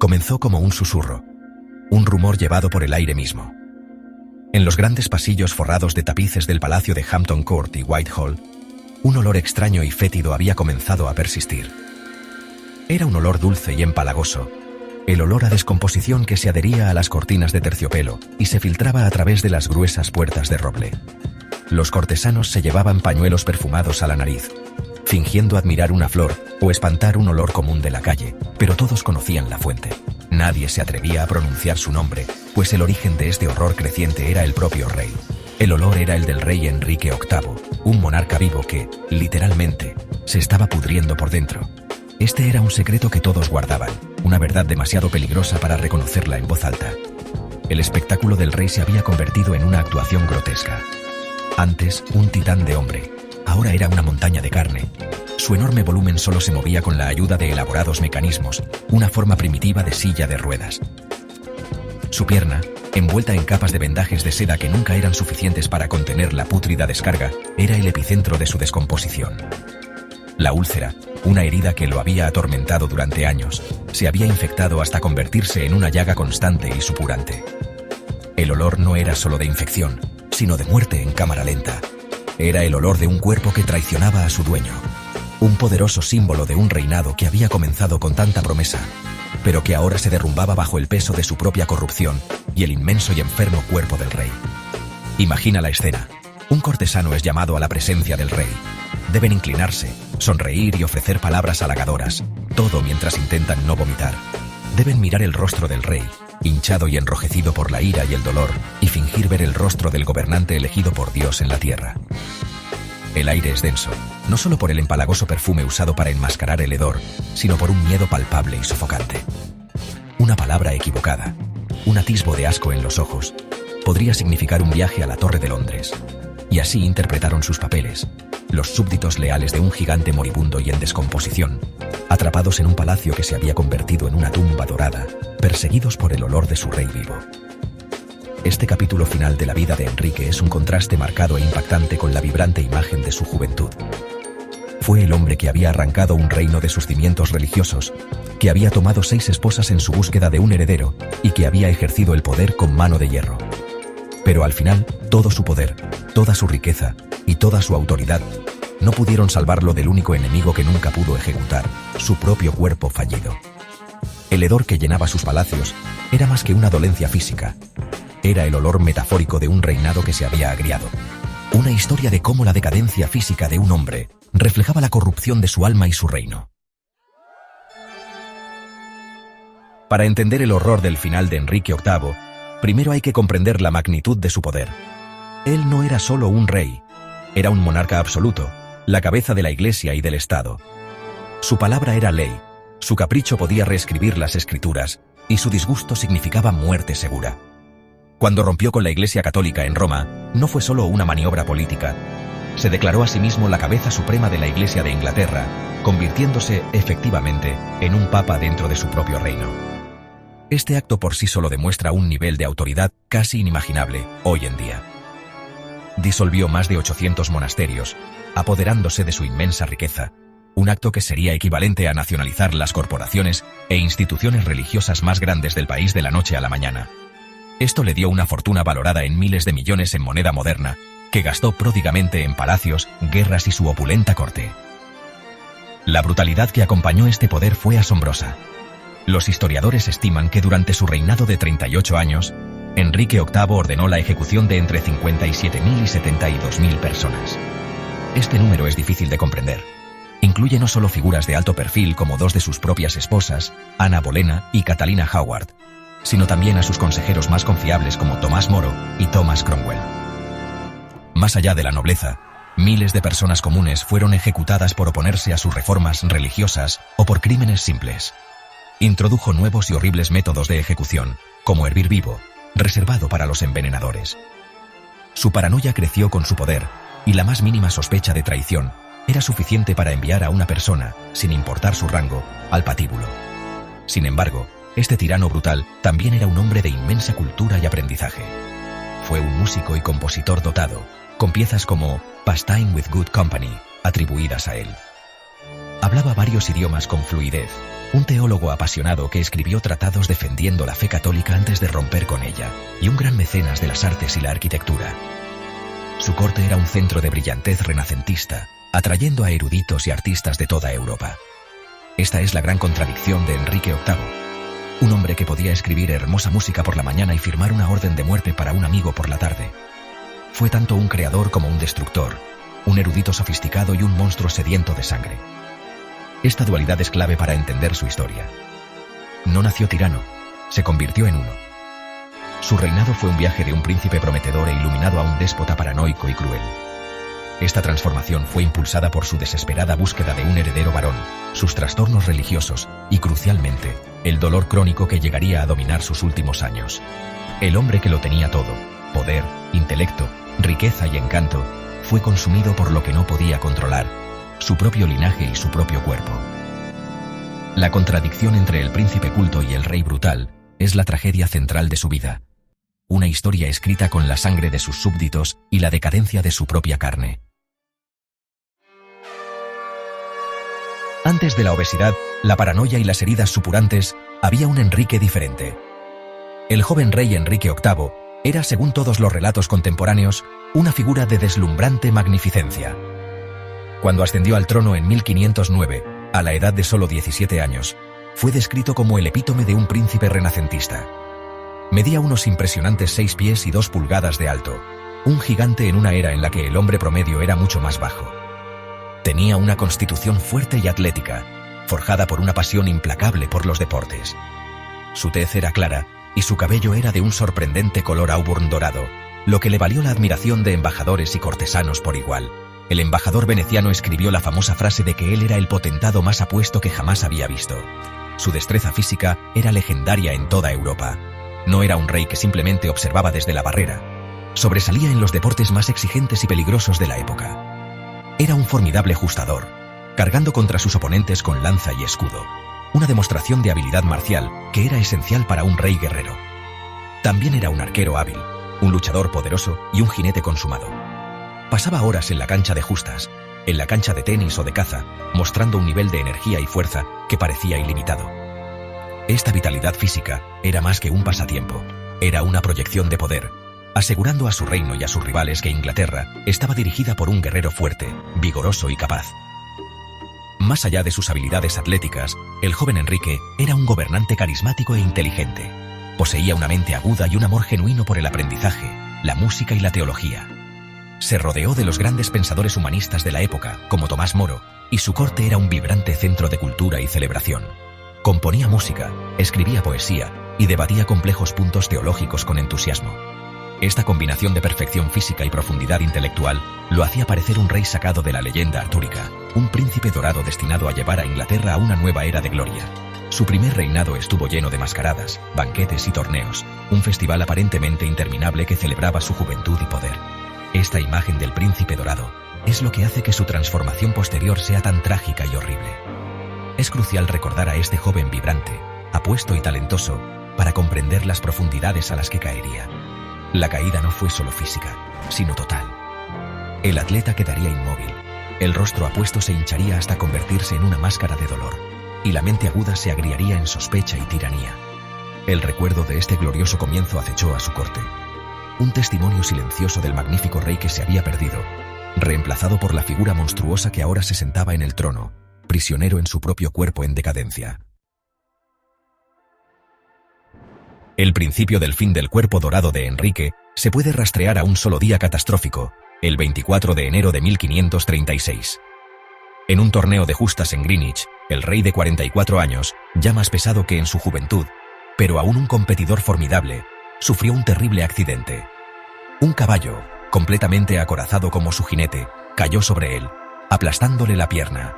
Comenzó como un susurro, un rumor llevado por el aire mismo. En los grandes pasillos forrados de tapices del palacio de Hampton Court y Whitehall, un olor extraño y fétido había comenzado a persistir. Era un olor dulce y empalagoso, el olor a descomposición que se adhería a las cortinas de terciopelo y se filtraba a través de las gruesas puertas de roble. Los cortesanos se llevaban pañuelos perfumados a la nariz, fingiendo admirar una flor o espantar un olor común de la calle, pero todos conocían la fuente. Nadie se atrevía a pronunciar su nombre, pues el origen de este horror creciente era el propio rey. El olor era el del rey Enrique VIII, un monarca vivo que, literalmente, se estaba pudriendo por dentro. Este era un secreto que todos guardaban, una verdad demasiado peligrosa para reconocerla en voz alta. El espectáculo del rey se había convertido en una actuación grotesca. Antes, un titán de hombre, ahora era una montaña de carne. Su enorme volumen solo se movía con la ayuda de elaborados mecanismos, una forma primitiva de silla de ruedas. Su pierna, envuelta en capas de vendajes de seda que nunca eran suficientes para contener la pútrida descarga, era el epicentro de su descomposición. La úlcera, una herida que lo había atormentado durante años, se había infectado hasta convertirse en una llaga constante y supurante. El olor no era solo de infección, sino de muerte en cámara lenta. Era el olor de un cuerpo que traicionaba a su dueño. Un poderoso símbolo de un reinado que había comenzado con tanta promesa, pero que ahora se derrumbaba bajo el peso de su propia corrupción y el inmenso y enfermo cuerpo del rey. Imagina la escena. Un cortesano es llamado a la presencia del rey. Deben inclinarse, sonreír y ofrecer palabras halagadoras, todo mientras intentan no vomitar. Deben mirar el rostro del rey, hinchado y enrojecido por la ira y el dolor, y fingir ver el rostro del gobernante elegido por Dios en la tierra. El aire es denso, no solo por el empalagoso perfume usado para enmascarar el hedor, sino por un miedo palpable y sofocante. Una palabra equivocada, un atisbo de asco en los ojos, podría significar un viaje a la Torre de Londres. Y así interpretaron sus papeles, los súbditos leales de un gigante moribundo y en descomposición, atrapados en un palacio que se había convertido en una tumba dorada, perseguidos por el olor de su rey vivo. Este capítulo final de la vida de Enrique es un contraste marcado e impactante con la vibrante imagen de su juventud. Fue el hombre que había arrancado un reino de sus cimientos religiosos, que había tomado 6 esposas en su búsqueda de un heredero y que había ejercido el poder con mano de hierro. Pero al final, todo su poder, toda su riqueza y toda su autoridad no pudieron salvarlo del único enemigo que nunca pudo ejecutar, su propio cuerpo fallido. El hedor que llenaba sus palacios era más que una dolencia física. Era el olor metafórico de un reinado que se había agriado. Una historia de cómo la decadencia física de un hombre reflejaba la corrupción de su alma y su reino. Para entender el horror del final de Enrique VIII, primero hay que comprender la magnitud de su poder. Él no era solo un rey, era un monarca absoluto, la cabeza de la Iglesia y del Estado. Su palabra era ley, su capricho podía reescribir las escrituras, y su disgusto significaba muerte segura. Cuando rompió con la Iglesia católica en Roma, no fue solo una maniobra política. Se declaró a sí mismo la cabeza suprema de la Iglesia de Inglaterra, convirtiéndose, efectivamente, en un papa dentro de su propio reino. Este acto por sí solo demuestra un nivel de autoridad casi inimaginable hoy en día. Disolvió más de 800 monasterios, apoderándose de su inmensa riqueza, un acto que sería equivalente a nacionalizar las corporaciones e instituciones religiosas más grandes del país de la noche a la mañana. Esto le dio una fortuna valorada en miles de millones en moneda moderna, que gastó pródigamente en palacios, guerras y su opulenta corte. La brutalidad que acompañó este poder fue asombrosa. Los historiadores estiman que durante su reinado de 38 años, Enrique VIII ordenó la ejecución de entre 57.000 y 72.000 personas. Este número es difícil de comprender. Incluye no solo figuras de alto perfil como 2 de sus propias esposas, Ana Bolena y Catalina Howard, sino también a sus consejeros más confiables como Tomás Moro y Thomas Cromwell. Más allá de la nobleza, miles de personas comunes fueron ejecutadas por oponerse a sus reformas religiosas o por crímenes simples. Introdujo nuevos y horribles métodos de ejecución, como hervir vivo, reservado para los envenenadores. Su paranoia creció con su poder, y la más mínima sospecha de traición era suficiente para enviar a una persona, sin importar su rango, al patíbulo. Sin embargo, este tirano brutal también era un hombre de inmensa cultura y aprendizaje. Fue un músico y compositor dotado, con piezas como Pastime with Good Company, atribuidas a él. Hablaba varios idiomas con fluidez, un teólogo apasionado que escribió tratados defendiendo la fe católica antes de romper con ella, y un gran mecenas de las artes y la arquitectura. Su corte era un centro de brillantez renacentista, atrayendo a eruditos y artistas de toda Europa. Esta es la gran contradicción de Enrique VIII, un hombre que podía escribir hermosa música por la mañana y firmar una orden de muerte para un amigo por la tarde. Fue tanto un creador como un destructor, un erudito sofisticado y un monstruo sediento de sangre. Esta dualidad es clave para entender su historia. No nació tirano, se convirtió en uno. Su reinado fue un viaje de un príncipe prometedor e iluminado a un déspota paranoico y cruel. Esta transformación fue impulsada por su desesperada búsqueda de un heredero varón, sus trastornos religiosos y, crucialmente, el dolor crónico que llegaría a dominar sus últimos años. El hombre que lo tenía todo, poder, intelecto, riqueza y encanto, fue consumido por lo que no podía controlar, su propio linaje y su propio cuerpo. La contradicción entre el príncipe culto y el rey brutal es la tragedia central de su vida. Una historia escrita con la sangre de sus súbditos y la decadencia de su propia carne. Antes de la obesidad, la paranoia y las heridas supurantes, había un Enrique diferente. El joven rey Enrique VIII era, según todos los relatos contemporáneos, una figura de deslumbrante magnificencia. Cuando ascendió al trono en 1509, a la edad de solo 17 años, fue descrito como el epítome de un príncipe renacentista. Medía unos impresionantes 6 pies y 2 pulgadas de alto, un gigante en una era en la que el hombre promedio era mucho más bajo. Tenía una constitución fuerte y atlética, forjada por una pasión implacable por los deportes. Su tez era clara y su cabello era de un sorprendente color auburn dorado, lo que le valió la admiración de embajadores y cortesanos por igual. El embajador veneciano escribió la famosa frase de que él era el potentado más apuesto que jamás había visto. Su destreza física era legendaria en toda Europa. No era un rey que simplemente observaba desde la barrera. Sobresalía en los deportes más exigentes y peligrosos de la época. Era un formidable justador, cargando contra sus oponentes con lanza y escudo. Una demostración de habilidad marcial que era esencial para un rey guerrero. También era un arquero hábil, un luchador poderoso y un jinete consumado. Pasaba horas en la cancha de justas, en la cancha de tenis o de caza, mostrando un nivel de energía y fuerza que parecía ilimitado. Esta vitalidad física era más que un pasatiempo, era una proyección de poder, asegurando a su reino y a sus rivales que Inglaterra estaba dirigida por un guerrero fuerte, vigoroso y capaz. Más allá de sus habilidades atléticas, el joven Enrique era un gobernante carismático e inteligente. Poseía una mente aguda y un amor genuino por el aprendizaje, la música y la teología. Se rodeó de los grandes pensadores humanistas de la época, como Tomás Moro, y su corte era un vibrante centro de cultura y celebración. Componía música, escribía poesía y debatía complejos puntos teológicos con entusiasmo. Esta combinación de perfección física y profundidad intelectual lo hacía parecer un rey sacado de la leyenda artúrica, un príncipe dorado destinado a llevar a Inglaterra a una nueva era de gloria. Su primer reinado estuvo lleno de mascaradas, banquetes y torneos, un festival aparentemente interminable que celebraba su juventud y poder. Esta imagen del príncipe dorado es lo que hace que su transformación posterior sea tan trágica y horrible. Es crucial recordar a este joven vibrante, apuesto y talentoso, para comprender las profundidades a las que caería. La caída no fue solo física, sino total. El atleta quedaría inmóvil, el rostro apuesto se hincharía hasta convertirse en una máscara de dolor, y la mente aguda se agriaría en sospecha y tiranía. El recuerdo de este glorioso comienzo acechó a su corte. Un testimonio silencioso del magnífico rey que se había perdido, reemplazado por la figura monstruosa que ahora se sentaba en el trono, prisionero en su propio cuerpo en decadencia. El principio del fin del cuerpo dorado de Enrique se puede rastrear a un solo día catastrófico, el 24 de enero de 1536. En un torneo de justas en Greenwich, el rey de 44 años, ya más pesado que en su juventud, pero aún un competidor formidable, sufrió un terrible accidente. Un caballo, completamente acorazado como su jinete, cayó sobre él, aplastándole la pierna.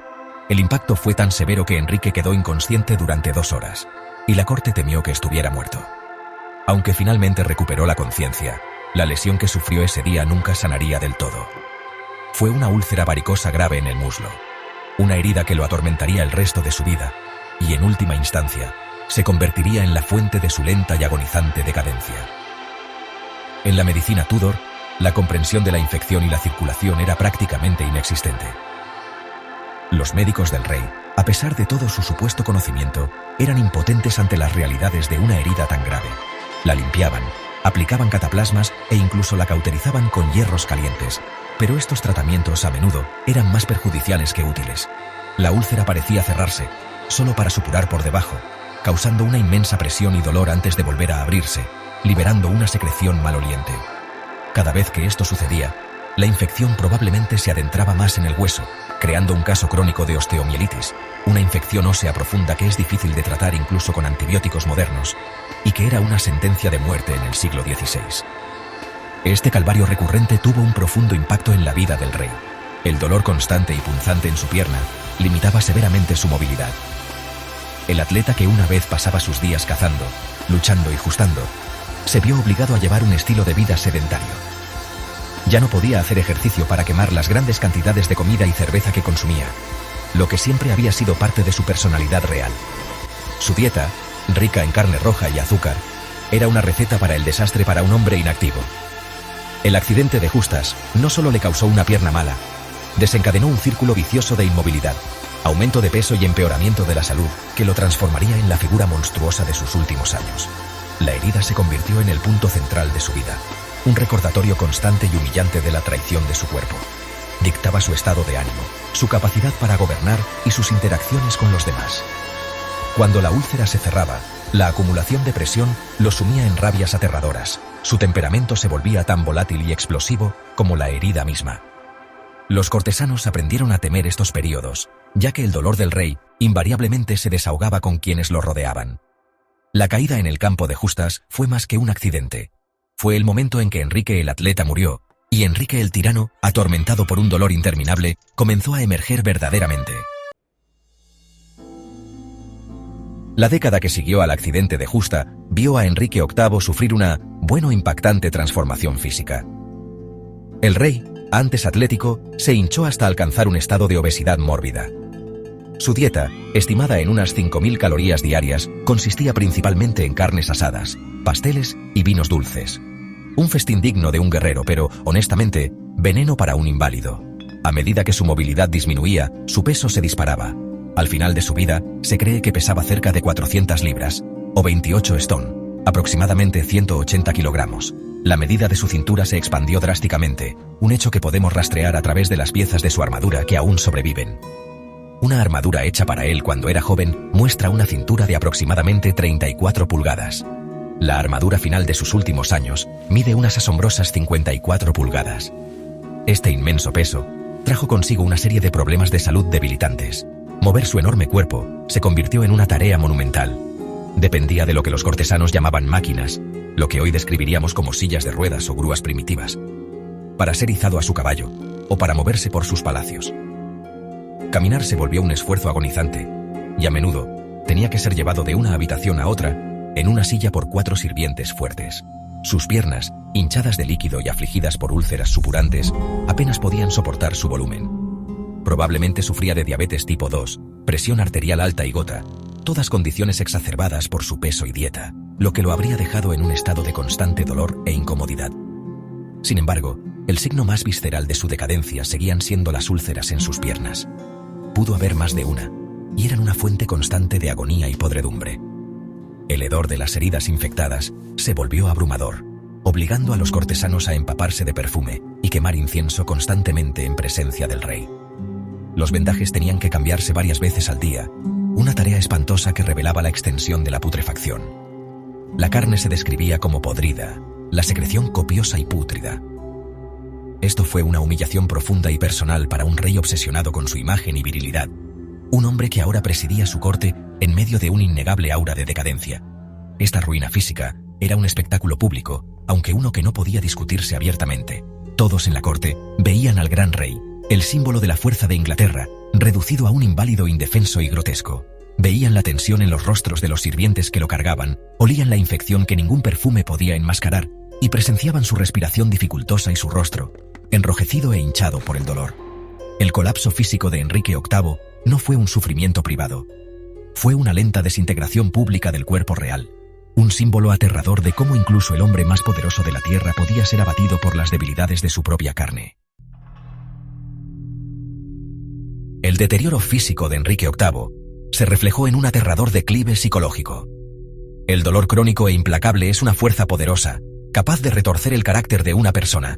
El impacto fue tan severo que Enrique quedó inconsciente durante 2 horas, y la corte temió que estuviera muerto. Aunque finalmente recuperó la conciencia, la lesión que sufrió ese día nunca sanaría del todo. Fue una úlcera varicosa grave en el muslo, una herida que lo atormentaría el resto de su vida, y en última instancia, se convertiría en la fuente de su lenta y agonizante decadencia. En la medicina Tudor, la comprensión de la infección y la circulación era prácticamente inexistente. Los médicos del rey, a pesar de todo su supuesto conocimiento, eran impotentes ante las realidades de una herida tan grave. La limpiaban, aplicaban cataplasmas e incluso la cauterizaban con hierros calientes, pero estos tratamientos a menudo eran más perjudiciales que útiles. La úlcera parecía cerrarse, solo para supurar por debajo, causando una inmensa presión y dolor antes de volver a abrirse, liberando una secreción maloliente. Cada vez que esto sucedía, la infección probablemente se adentraba más en el hueso, creando un caso crónico de osteomielitis, una infección ósea profunda que es difícil de tratar incluso con antibióticos modernos, y que era una sentencia de muerte en el siglo XVI. Este calvario recurrente tuvo un profundo impacto en la vida del rey. El dolor constante y punzante en su pierna limitaba severamente su movilidad. El atleta que una vez pasaba sus días cazando, luchando y justando, se vio obligado a llevar un estilo de vida sedentario. Ya no podía hacer ejercicio para quemar las grandes cantidades de comida y cerveza que consumía, lo que siempre había sido parte de su personalidad real. Su dieta, rica en carne roja y azúcar, era una receta para el desastre para un hombre inactivo. El accidente de Justas no solo le causó una pierna mala, desencadenó un círculo vicioso de inmovilidad, aumento de peso y empeoramiento de la salud que lo transformaría en la figura monstruosa de sus últimos años. La herida se convirtió en el punto central de su vida, un recordatorio constante y humillante de la traición de su cuerpo. Dictaba su estado de ánimo, su capacidad para gobernar y sus interacciones con los demás. Cuando la úlcera se cerraba, la acumulación de presión lo sumía en rabias aterradoras. Su temperamento se volvía tan volátil y explosivo como la herida misma. Los cortesanos aprendieron a temer estos periodos, ya que el dolor del rey invariablemente se desahogaba con quienes lo rodeaban. La caída en el campo de Justas fue más que un accidente. Fue el momento en que Enrique el atleta murió, y Enrique el tirano, atormentado por un dolor interminable, comenzó a emerger verdaderamente. La década que siguió al accidente de Justa vio a Enrique VIII sufrir una, impactante transformación física. El rey, antes atlético, se hinchó hasta alcanzar un estado de obesidad mórbida. Su dieta, estimada en unas 5.000 calorías diarias, consistía principalmente en carnes asadas, pasteles y vinos dulces. Un festín digno de un guerrero, pero, honestamente, veneno para un inválido. A medida que su movilidad disminuía, su peso se disparaba. Al final de su vida, se cree que pesaba cerca de 400 libras, o 28 stone, aproximadamente 180 kilogramos. La medida de su cintura se expandió drásticamente, un hecho que podemos rastrear a través de las piezas de su armadura que aún sobreviven. Una armadura hecha para él cuando era joven muestra una cintura de aproximadamente 34 pulgadas. La armadura final de sus últimos años mide unas asombrosas 54 pulgadas. Este inmenso peso trajo consigo una serie de problemas de salud debilitantes. Mover su enorme cuerpo se convirtió en una tarea monumental. Dependía de lo que los cortesanos llamaban máquinas, lo que hoy describiríamos como sillas de ruedas o grúas primitivas, para ser izado a su caballo o para moverse por sus palacios. Caminar se volvió un esfuerzo agonizante, y a menudo tenía que ser llevado de una habitación a otra en una silla por 4 sirvientes fuertes. Sus piernas, hinchadas de líquido y afligidas por úlceras supurantes, apenas podían soportar su volumen. Probablemente sufría de diabetes tipo 2, presión arterial alta y gota, todas condiciones exacerbadas por su peso y dieta, lo que lo habría dejado en un estado de constante dolor e incomodidad. Sin embargo, el signo más visceral de su decadencia seguían siendo las úlceras en sus piernas. Pudo haber más de una, y eran una fuente constante de agonía y podredumbre. El hedor de las heridas infectadas se volvió abrumador, obligando a los cortesanos a empaparse de perfume y quemar incienso constantemente en presencia del rey. Los vendajes tenían que cambiarse varias veces al día, una tarea espantosa que revelaba la extensión de la putrefacción. La carne se describía como podrida, la secreción copiosa y pútrida. Esto fue una humillación profunda y personal para un rey obsesionado con su imagen y virilidad, un hombre que ahora presidía su corte en medio de un innegable aura de decadencia. Esta ruina física era un espectáculo público, aunque uno que no podía discutirse abiertamente. Todos en la corte veían al gran rey, el símbolo de la fuerza de Inglaterra, reducido a un inválido indefenso y grotesco. Veían la tensión en los rostros de los sirvientes que lo cargaban, olían la infección que ningún perfume podía enmascarar, y presenciaban su respiración dificultosa y su rostro, enrojecido e hinchado por el dolor. El colapso físico de Enrique VIII no fue un sufrimiento privado. Fue una lenta desintegración pública del cuerpo real, un símbolo aterrador de cómo incluso el hombre más poderoso de la tierra podía ser abatido por las debilidades de su propia carne. El deterioro físico de Enrique VIII se reflejó en un aterrador declive psicológico. El dolor crónico e implacable es una fuerza poderosa, capaz de retorcer el carácter de una persona,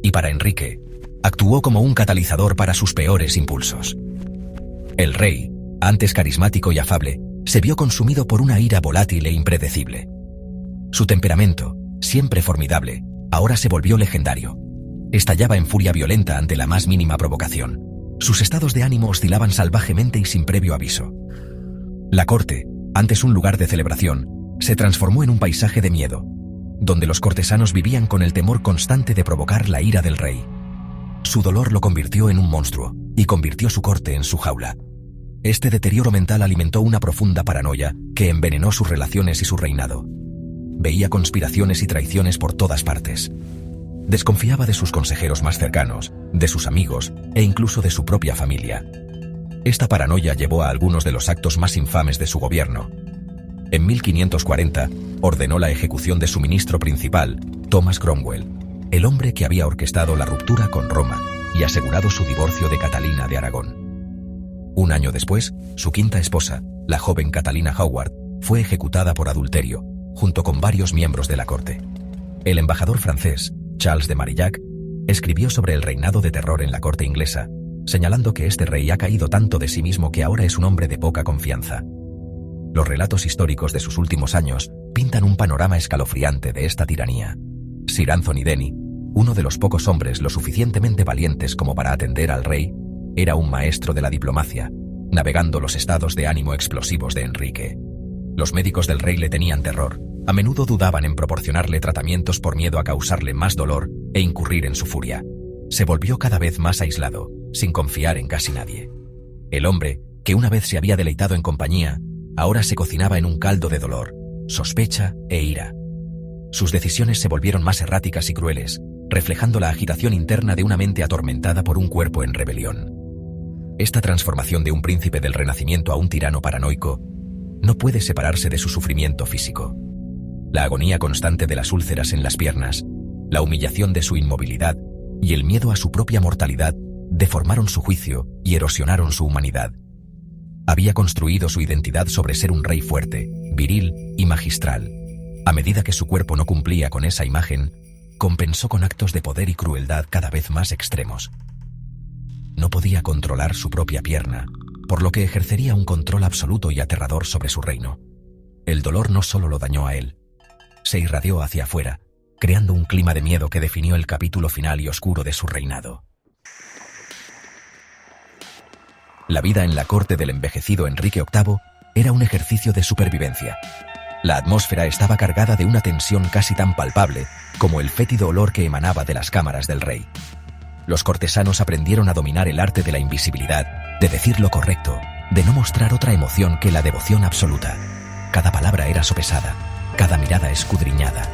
y para Enrique, actuó como un catalizador para sus peores impulsos. El rey, antes carismático y afable, se vio consumido por una ira volátil e impredecible. Su temperamento, siempre formidable, ahora se volvió legendario. Estallaba en furia violenta ante la más mínima provocación. Sus estados de ánimo oscilaban salvajemente y sin previo aviso. La corte, antes un lugar de celebración, se transformó en un paisaje de miedo, donde los cortesanos vivían con el temor constante de provocar la ira del rey. Su dolor lo convirtió en un monstruo y convirtió su corte en su jaula. Este deterioro mental alimentó una profunda paranoia que envenenó sus relaciones y su reinado. Veía conspiraciones y traiciones por todas partes. Desconfiaba de sus consejeros más cercanos, de sus amigos e incluso de su propia familia. Esta paranoia llevó a algunos de los actos más infames de su gobierno. En 1540, ordenó la ejecución de su ministro principal, Thomas Cromwell, el hombre que había orquestado la ruptura con Roma y asegurado su divorcio de Catalina de Aragón. Un año después, su quinta esposa, la joven Catalina Howard, fue ejecutada por adulterio, junto con varios miembros de la corte. El embajador francés, Charles de Marillac, escribió sobre el reinado de terror en la corte inglesa, señalando que este rey ha caído tanto de sí mismo que ahora es un hombre de poca confianza. Los relatos históricos de sus últimos años pintan un panorama escalofriante de esta tiranía. Sir Anthony Denny, uno de los pocos hombres lo suficientemente valientes como para atender al rey, era un maestro de la diplomacia, navegando los estados de ánimo explosivos de Enrique. Los médicos del rey le tenían terror, a menudo dudaban en proporcionarle tratamientos por miedo a causarle más dolor e incurrir en su furia. Se volvió cada vez más aislado, sin confiar en casi nadie. El hombre, que una vez se había deleitado en compañía, ahora se cocinaba en un caldo de dolor, sospecha e ira. Sus decisiones se volvieron más erráticas y crueles, reflejando la agitación interna de una mente atormentada por un cuerpo en rebelión. Esta transformación de un príncipe del Renacimiento a un tirano paranoico no puede separarse de su sufrimiento físico. La agonía constante de las úlceras en las piernas, la humillación de su inmovilidad y el miedo a su propia mortalidad deformaron su juicio y erosionaron su humanidad. Había construido su identidad sobre ser un rey fuerte, viril y magistral. A medida que su cuerpo no cumplía con esa imagen, compensó con actos de poder y crueldad cada vez más extremos. No podía controlar su propia pierna, por lo que ejercería un control absoluto y aterrador sobre su reino. El dolor no solo lo dañó a él, se irradió hacia afuera, creando un clima de miedo que definió el capítulo final y oscuro de su reinado. La vida en la corte del envejecido Enrique VIII era un ejercicio de supervivencia. La atmósfera estaba cargada de una tensión casi tan palpable como el fétido olor que emanaba de las cámaras del rey. Los cortesanos aprendieron a dominar el arte de la invisibilidad, de decir lo correcto, de no mostrar otra emoción que la devoción absoluta. Cada palabra era sopesada, cada mirada escudriñada.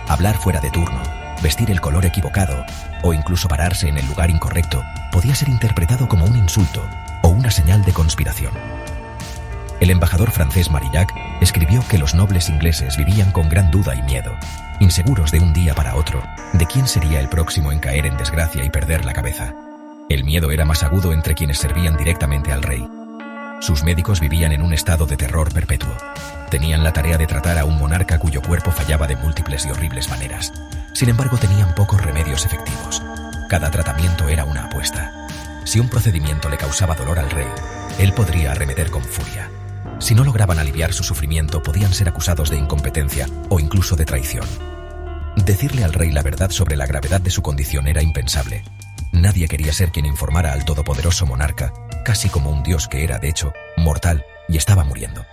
Hablar fuera de turno, vestir el color equivocado o incluso pararse en el lugar incorrecto podía ser interpretado como un insulto o una señal de conspiración. El embajador francés Marillac escribió que los nobles ingleses vivían con gran duda y miedo, inseguros de un día para otro, de quién sería el próximo en caer en desgracia y perder la cabeza. El miedo era más agudo entre quienes servían directamente al rey. Sus médicos vivían en un estado de terror perpetuo. Tenían la tarea de tratar a un monarca cuyo cuerpo fallaba de múltiples y horribles maneras. Sin embargo, tenían pocos remedios efectivos. Cada tratamiento era una apuesta. Si un procedimiento le causaba dolor al rey, él podría arremeter con furia. Si no lograban aliviar su sufrimiento, podían ser acusados de incompetencia o incluso de traición. Decirle al rey la verdad sobre la gravedad de su condición era impensable. Nadie quería ser quien informara al todopoderoso monarca, casi como un dios que era, de hecho, mortal y estaba muriendo.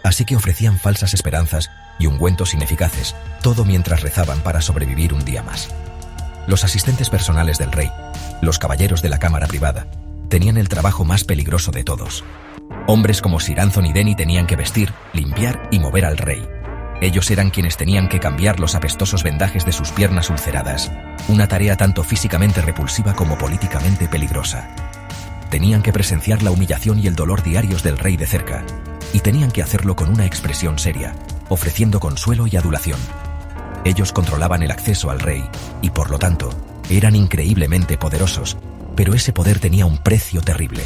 Así que ofrecían falsas esperanzas y ungüentos ineficaces, todo mientras rezaban para sobrevivir un día más. Los asistentes personales del rey, los caballeros de la cámara privada, tenían el trabajo más peligroso de todos. Hombres como Sir Anthony Denny tenían que vestir, limpiar y mover al rey. Ellos eran quienes tenían que cambiar los apestosos vendajes de sus piernas ulceradas, una tarea tanto físicamente repulsiva como políticamente peligrosa. Tenían que presenciar la humillación y el dolor diarios del rey de cerca, y tenían que hacerlo con una expresión seria, ofreciendo consuelo y adulación. Ellos controlaban el acceso al rey, y por lo tanto, eran increíblemente poderosos, pero ese poder tenía un precio terrible.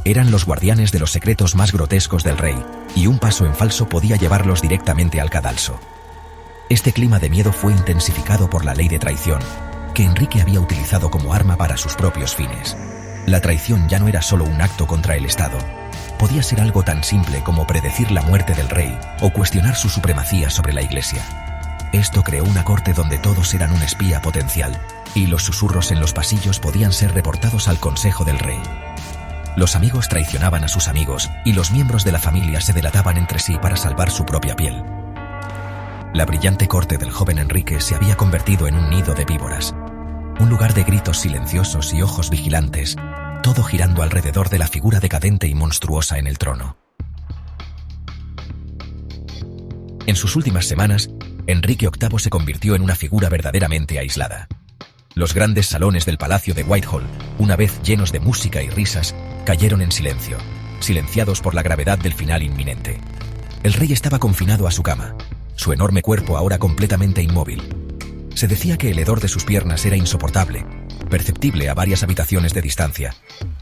Eran los guardianes de los secretos más grotescos del rey, y un paso en falso podía llevarlos directamente al cadalso. Este clima de miedo fue intensificado por la ley de traición, que Enrique había utilizado como arma para sus propios fines. La traición ya no era solo un acto contra el Estado. Podía ser algo tan simple como predecir la muerte del rey o cuestionar su supremacía sobre la Iglesia. Esto creó una corte donde todos eran un espía potencial, y los susurros en los pasillos podían ser reportados al Consejo del Rey. Los amigos traicionaban a sus amigos, y los miembros de la familia se delataban entre sí para salvar su propia piel. La brillante corte del joven Enrique se había convertido en un nido de víboras, un lugar de gritos silenciosos y ojos vigilantes, todo girando alrededor de la figura decadente y monstruosa en el trono. En sus últimas semanas, Enrique VIII se convirtió en una figura verdaderamente aislada. Los grandes salones del Palacio de Whitehall, una vez llenos de música y risas, cayeron en silencio, silenciados por la gravedad del final inminente. El rey estaba confinado a su cama, su enorme cuerpo ahora completamente inmóvil. Se decía que el hedor de sus piernas era insoportable, perceptible a varias habitaciones de distancia,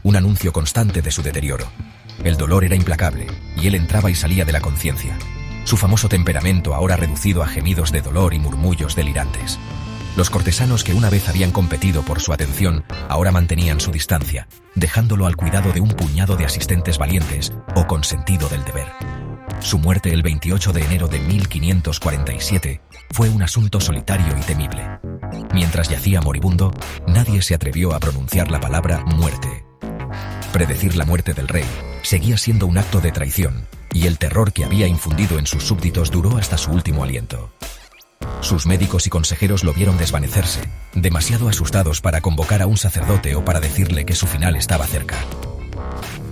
un anuncio constante de su deterioro. El dolor era implacable, y él entraba y salía de la conciencia. Su famoso temperamento ahora reducido a gemidos de dolor y murmullos delirantes. Los cortesanos que una vez habían competido por su atención, ahora mantenían su distancia, dejándolo al cuidado de un puñado de asistentes valientes o con sentido del deber. Su muerte el 28 de enero de 1547 fue un asunto solitario y temible. Mientras yacía moribundo, nadie se atrevió a pronunciar la palabra muerte. Predecir la muerte del rey seguía siendo un acto de traición, y el terror que había infundido en sus súbditos duró hasta su último aliento. Sus médicos y consejeros lo vieron desvanecerse, demasiado asustados para convocar a un sacerdote o para decirle que su final estaba cerca.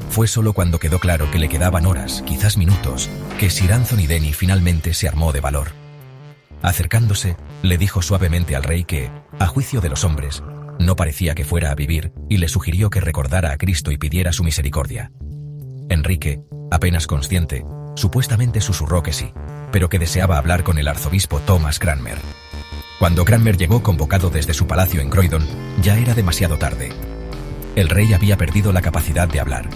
Fue solo cuando quedó claro que le quedaban horas, quizás minutos, que Sir Anthony Denny finalmente se armó de valor. Acercándose, le dijo suavemente al rey que, a juicio de los hombres, no parecía que fuera a vivir, y le sugirió que recordara a Cristo y pidiera su misericordia. Enrique, apenas consciente, supuestamente susurró que sí, pero que deseaba hablar con el arzobispo Thomas Cranmer. Cuando Cranmer llegó convocado desde su palacio en Croydon, ya era demasiado tarde. El rey había perdido la capacidad de hablar.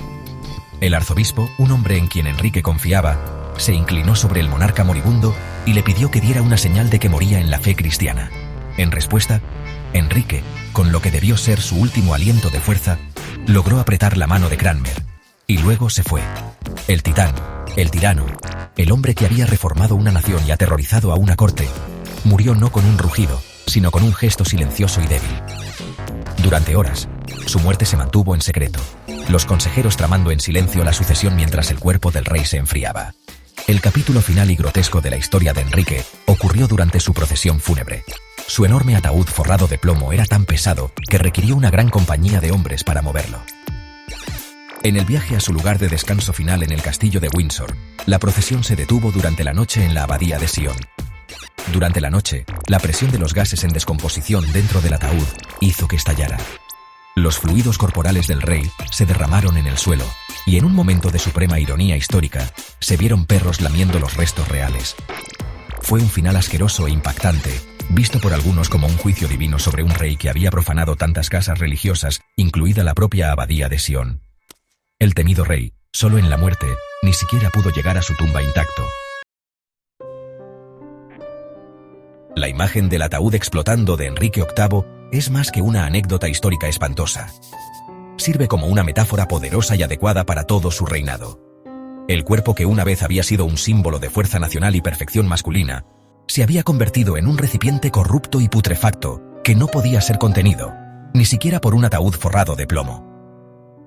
El arzobispo, un hombre en quien Enrique confiaba, se inclinó sobre el monarca moribundo y le pidió que diera una señal de que moría en la fe cristiana. En respuesta, Enrique, con lo que debió ser su último aliento de fuerza, logró apretar la mano de Cranmer, y luego se fue. El titán, el tirano, el hombre que había reformado una nación y aterrorizado a una corte, murió no con un rugido, sino con un gesto silencioso y débil. Durante horas, su muerte se mantuvo en secreto, los consejeros tramando en silencio la sucesión mientras el cuerpo del rey se enfriaba. El capítulo final y grotesco de la historia de Enrique ocurrió durante su procesión fúnebre. Su enorme ataúd forrado de plomo era tan pesado que requirió una gran compañía de hombres para moverlo. En el viaje a su lugar de descanso final en el castillo de Windsor, la procesión se detuvo durante la noche en la abadía de Sion. Durante la noche, la presión de los gases en descomposición dentro del ataúd hizo que estallara. Los fluidos corporales del rey se derramaron en el suelo, y en un momento de suprema ironía histórica, se vieron perros lamiendo los restos reales. Fue un final asqueroso e impactante, visto por algunos como un juicio divino sobre un rey que había profanado tantas casas religiosas, incluida la propia abadía de Sion. El temido rey, solo en la muerte, ni siquiera pudo llegar a su tumba intacto. La imagen del ataúd explotando de Enrique VIII es más que una anécdota histórica espantosa. Sirve como una metáfora poderosa y adecuada para todo su reinado. El cuerpo que una vez había sido un símbolo de fuerza nacional y perfección masculina, se había convertido en un recipiente corrupto y putrefacto que no podía ser contenido, ni siquiera por un ataúd forrado de plomo.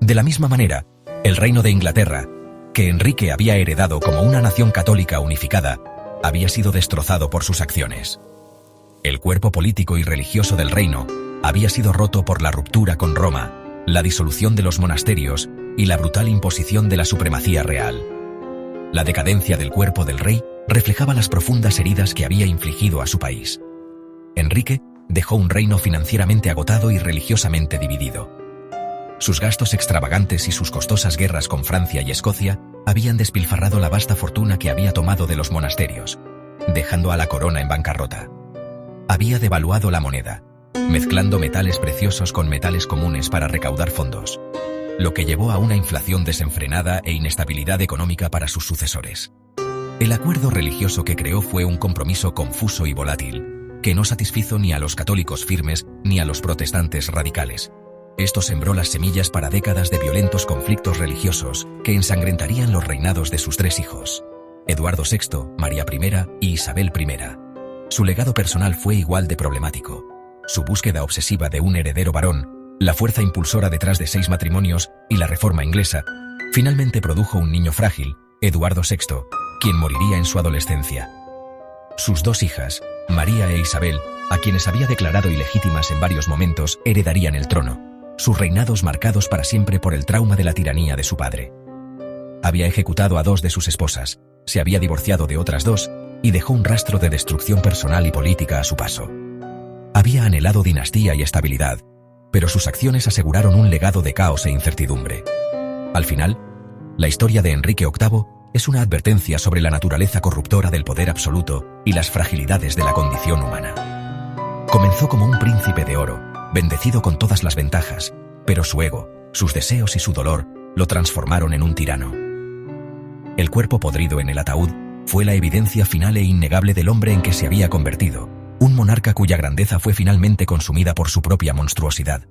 De la misma manera, el reino de Inglaterra, que Enrique había heredado como una nación católica unificada, había sido destrozado por sus acciones. El cuerpo político y religioso del reino había sido roto por la ruptura con Roma, la disolución de los monasterios y la brutal imposición de la supremacía real. La decadencia del cuerpo del rey reflejaba las profundas heridas que había infligido a su país. Enrique dejó un reino financieramente agotado y religiosamente dividido. Sus gastos extravagantes y sus costosas guerras con Francia y Escocia habían despilfarrado la vasta fortuna que había tomado de los monasterios, dejando a la corona en bancarrota. Había devaluado la moneda, mezclando metales preciosos con metales comunes para recaudar fondos. lo que llevó a una inflación desenfrenada e inestabilidad económica para sus sucesores. El acuerdo religioso que creó fue un compromiso confuso y volátil, que no satisfizo ni a los católicos firmes ni a los protestantes radicales. Esto sembró las semillas para décadas de violentos conflictos religiosos que ensangrentarían los reinados de sus 3 hijos, Eduardo VI, María I y Isabel I. Su legado personal fue igual de problemático. Su búsqueda obsesiva de un heredero varón, la fuerza impulsora detrás de 6 matrimonios y la reforma inglesa, finalmente produjo un niño frágil, Eduardo VI, quien moriría en su adolescencia. Sus 2 hijas, María e Isabel, a quienes había declarado ilegítimas en varios momentos, heredarían el trono, sus reinados marcados para siempre por el trauma de la tiranía de su padre. Había ejecutado a 2 de sus esposas, se había divorciado de otras 2 y dejó un rastro de destrucción personal y política a su paso. Había anhelado dinastía y estabilidad, pero sus acciones aseguraron un legado de caos e incertidumbre. Al final, la historia de Enrique VIII es una advertencia sobre la naturaleza corruptora del poder absoluto y las fragilidades de la condición humana. Comenzó como un príncipe de oro, bendecido con todas las ventajas, pero su ego, sus deseos y su dolor lo transformaron en un tirano. El cuerpo podrido en el ataúd fue la evidencia final e innegable del hombre en que se había convertido, un monarca cuya grandeza fue finalmente consumida por su propia monstruosidad.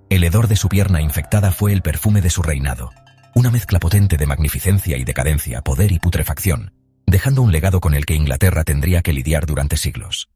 El hedor de su pierna infectada fue el perfume de su reinado, una mezcla potente de magnificencia y decadencia, poder y putrefacción, dejando un legado con el que Inglaterra tendría que lidiar durante siglos.